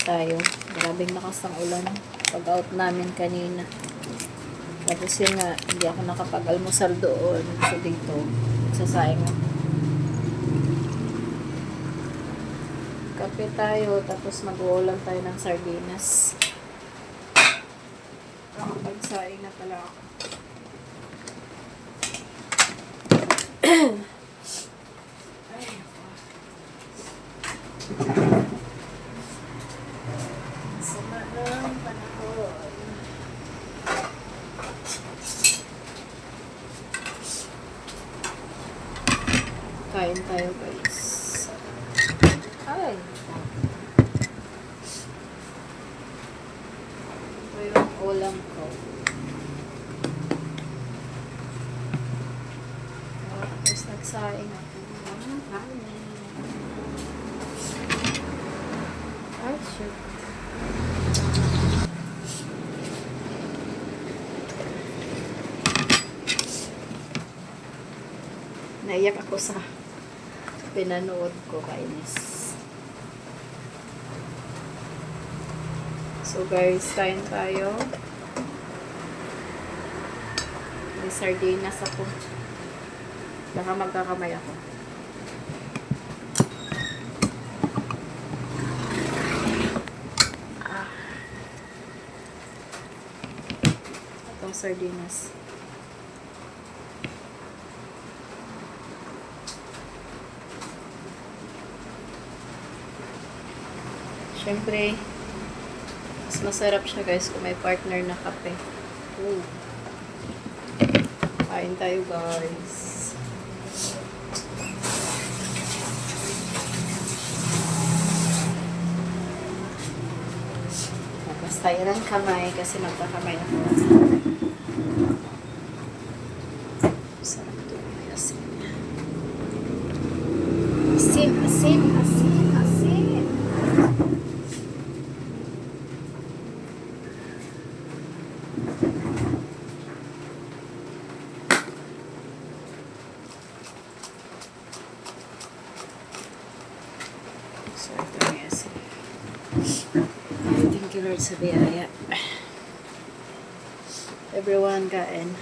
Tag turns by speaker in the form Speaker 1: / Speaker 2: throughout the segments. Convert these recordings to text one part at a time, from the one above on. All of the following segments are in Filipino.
Speaker 1: tayo. Grabing lakas ng ulan. Pag out namin kanina. Tapos yun nga, hindi ako nakapag-almusal doon. So dito, nagsasayang ako. Kape tayo, tapos mag-uulam tayo ng sardinas. Nakapagsaing na pala ako. Ay, sama ng panahon. Kain tayo, guys. Ay. Ito yung ulam ko. Tapos nagsaing ako. Ay, shoot. Naiyak ako sa pinanood ko, kainis. So guys, kain tayo. May sardinas ako. Baka magkakamay ako. Itong sardinas. Siyempre, mas masarap siya guys kung may partner na kape. Ooh. Kain tayo guys. Tapos tayo ng kamay kasi magkakamay ako. Sarap ito. May asin. Asin, asin, asin, asin. So, ito may asin. Thank you Lord sa biyaya. Everyone kain.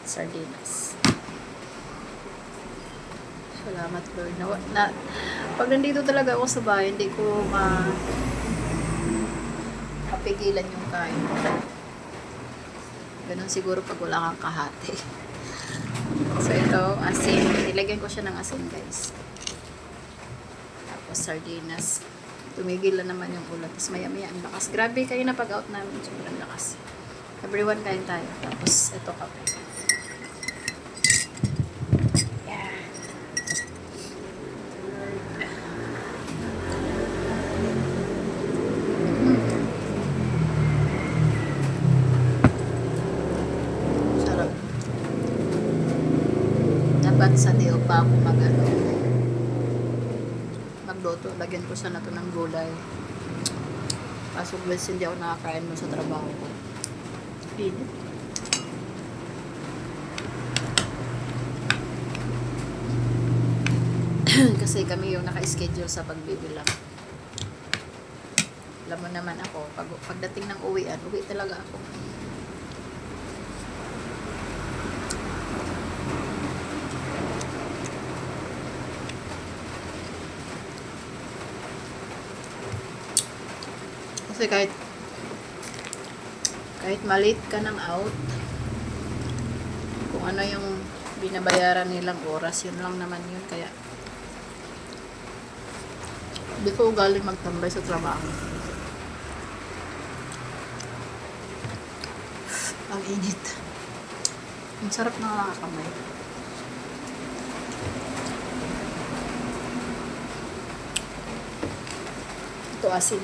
Speaker 1: Sardinas. Salamat Lord. Pag nandito talaga ako sa bahay, hindi ko mapigilan yung kain. Ganun siguro pag wala kang kahati. So ito, asin. Nilagyan ko siya ng asin guys. Tapos sardinas. Tumigil na naman yung ulan. Tapos maya-maya ang lakas. Grabe kayo na pag-out namin. Sobrang lakas. Everyone kain tayo. Tapos ito kape. Yeah. Sarap. Dapat sa Dio pa ako magluto. Lagyan ko sana ito ng gulay. Kaso guys, hindi ako nakakain mo sa trabaho ko. Pinit. Kasi kami yung naka-schedule sa pagbibilang. Alam mo naman ako, pagdating ng uwian, uwi talaga ako. Kasi kahit malate ka ng out, kung ano yung binabayaran nilang oras, yun lang naman yun. Kaya hindi ko galing magtambay sa trabaho. Ang init. Ang sarap na nakakamay. Ito asin.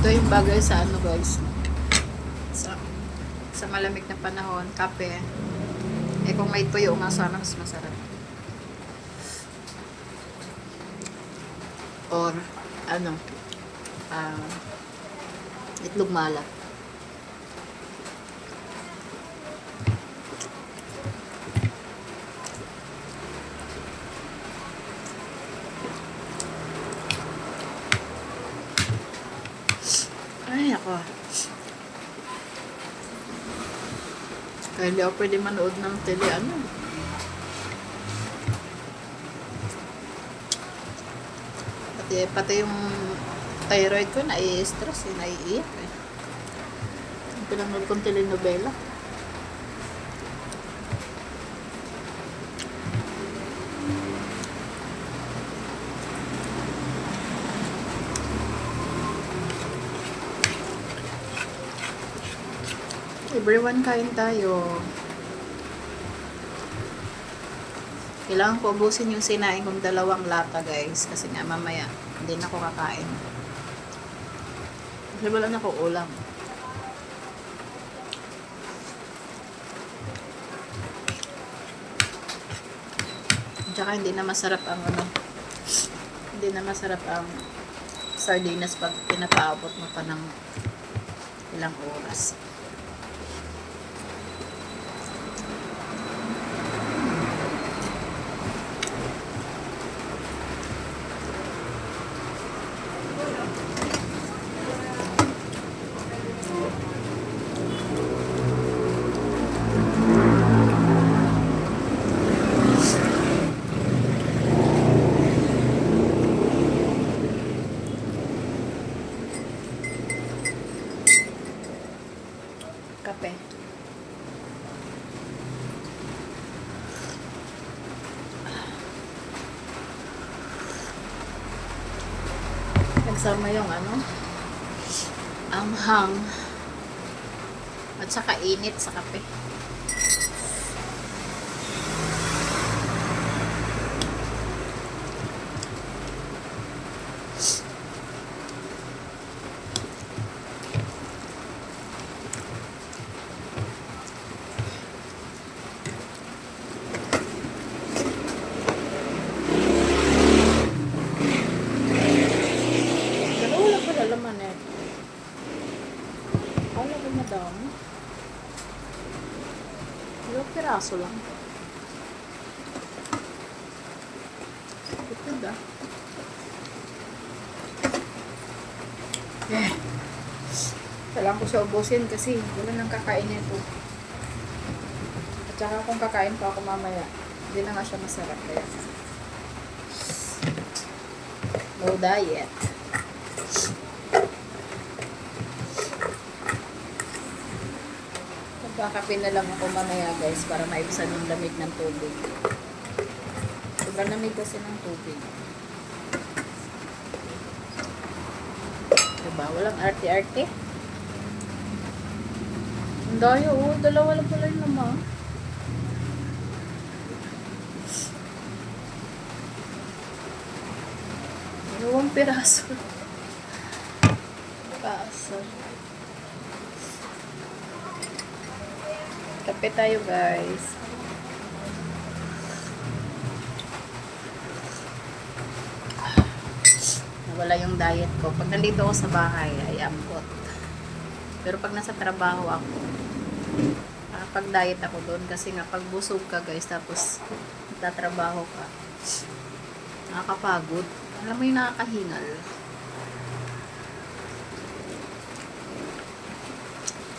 Speaker 1: Ito yung bagay sa ano guys. Sa malamig na panahon, kape. Eh kung may tuyo nga sana mas masarap. Or ano, ah, itlog malat. Ay, ako. Kaya hindi ako pwede manood ng tele, ano. Pati yung thyroid ko, nai-stress eh, naiiyak eh. Yung pinanood kong telenovela. Everyone, kain tayo. Kailangan ko ubusin yung sinain kong 2 lata guys. Kasi nga mamaya, hindi na ako kakain. Kasi wala na ako ulam. Tsaka hindi na masarap ang ano. Hindi na masarap ang sardinas pag pinapaabot mo pa ng ilang oras. Kape. Nagsama yung ano, anghang at saka init sa kape. Laman eh. Wala ba madami? Ilang piraso lang. Ito da. Kailangan ko siya ubusin kasi wala nang kakain nito. At saka kung kakain pa ako mamaya, hindi na nga siya masarap. Kaya no diet. Magkakape na lang ako mamaya guys para maibsan yung lamig ng tubig. Sobrang lamig kasi ng tubig. Diba? Walang arte-arte. Ang dayo, 2 lang pala yung naman. Dalawang piraso. Kaso. Kape tayo guys. Nawala yung diet ko. Pag nandito ako sa bahay ay ambot. Pero pag nasa trabaho ako, pag diet ako doon kasi nga pag busog ka guys tapos nagtatrabaho ka, nakakapagod. Alam mo yung nakakahingal.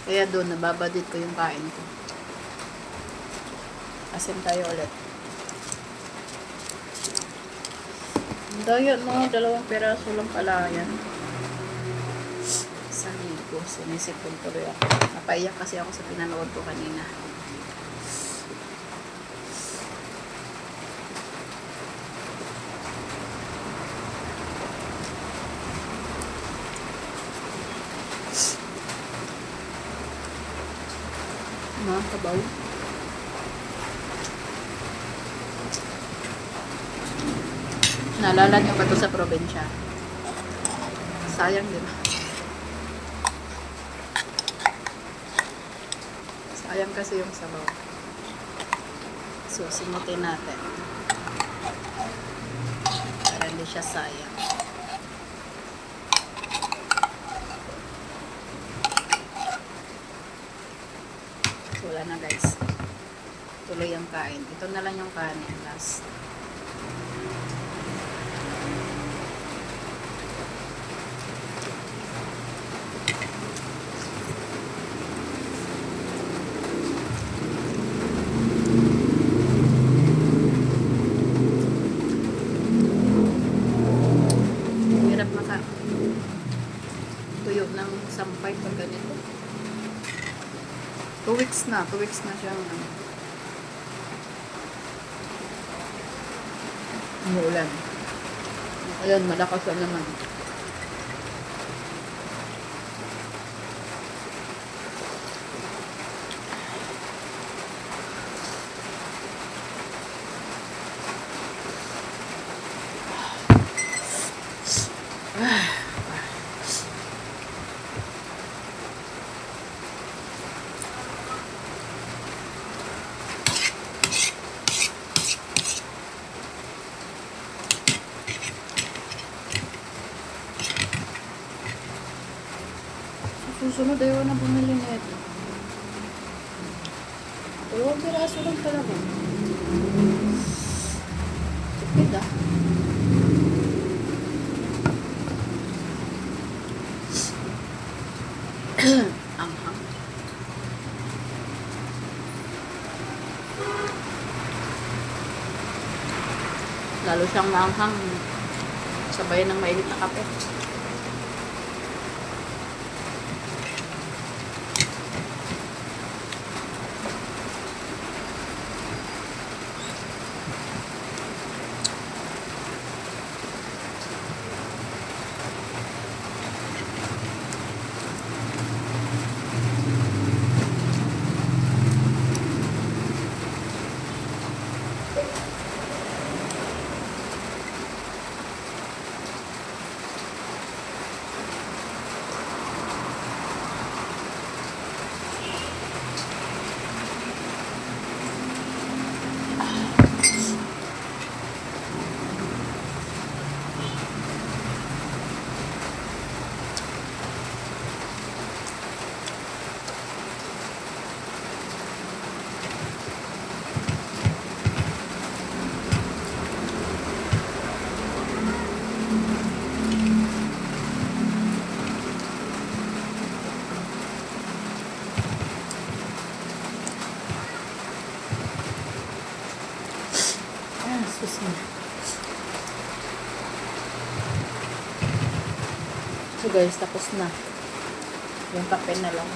Speaker 1: Kaya doon nababadit ko yung kain ko. Asin tayo ulit. Dahil no, 2 piraso lang pala yan. Sa ligo, sinisipon tuloy ako. Napaiyak kasi ako sa pinanood ko kanina. Mga kabaw. Naalala niyo pa to sa probinsya. Sayang, di ba? Ayan kasi yung sabaw. So, simutin natin. Para hindi siya sayang. So, wala na guys. Tuloy ang kain. Ito na lang yung kanin. Last. Hirap maka tuyo ng sampay pag ganito. 2 weeks na. 2 weeks na siyang umuulan. Ayan, malakas na naman. Susunod ayaw na bumili nito. 2 piraso lang talaga. Tipid ah. Anghang. Lalo siyang maanghang. Sabay ng mainit na kape. Excuse me. So guys, tapos na. Yung kape na lang.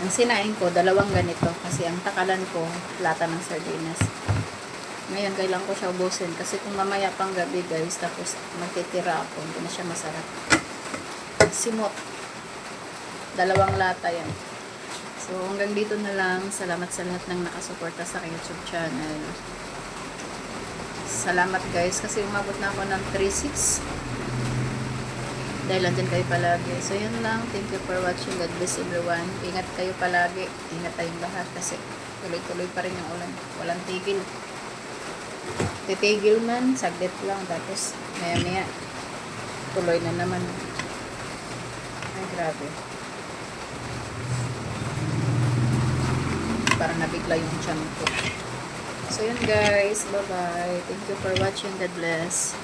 Speaker 1: Ang sinain ko, 2 ganito. Kasi ang takalan ko, lata ng sardinas. Ngayon, kailangan ko siya ubusin. Kasi kung mamaya pang gabi guys, tapos magtitira ako, hindi na siya masarap. Simot. 2 lata yan. So, hanggang dito na lang. Salamat sa lahat ng nakasuporta sa aking YouTube channel. Salamat guys, kasi umabot na ako ng 3.6. Dahil andyan kayo palagi. So, yun lang. Thank you for watching. God bless everyone. Ingat kayo palagi. Ingat tayong lahat kasi tuloy-tuloy pa rin yung ulan. Walang tigil. Titigil man, saglit lang. Tapos, maya-maya, tuloy na naman. Ay, grabe. Parang nabigla yung tiyan ko. So, yun guys. Bye-bye. Thank you for watching. God bless.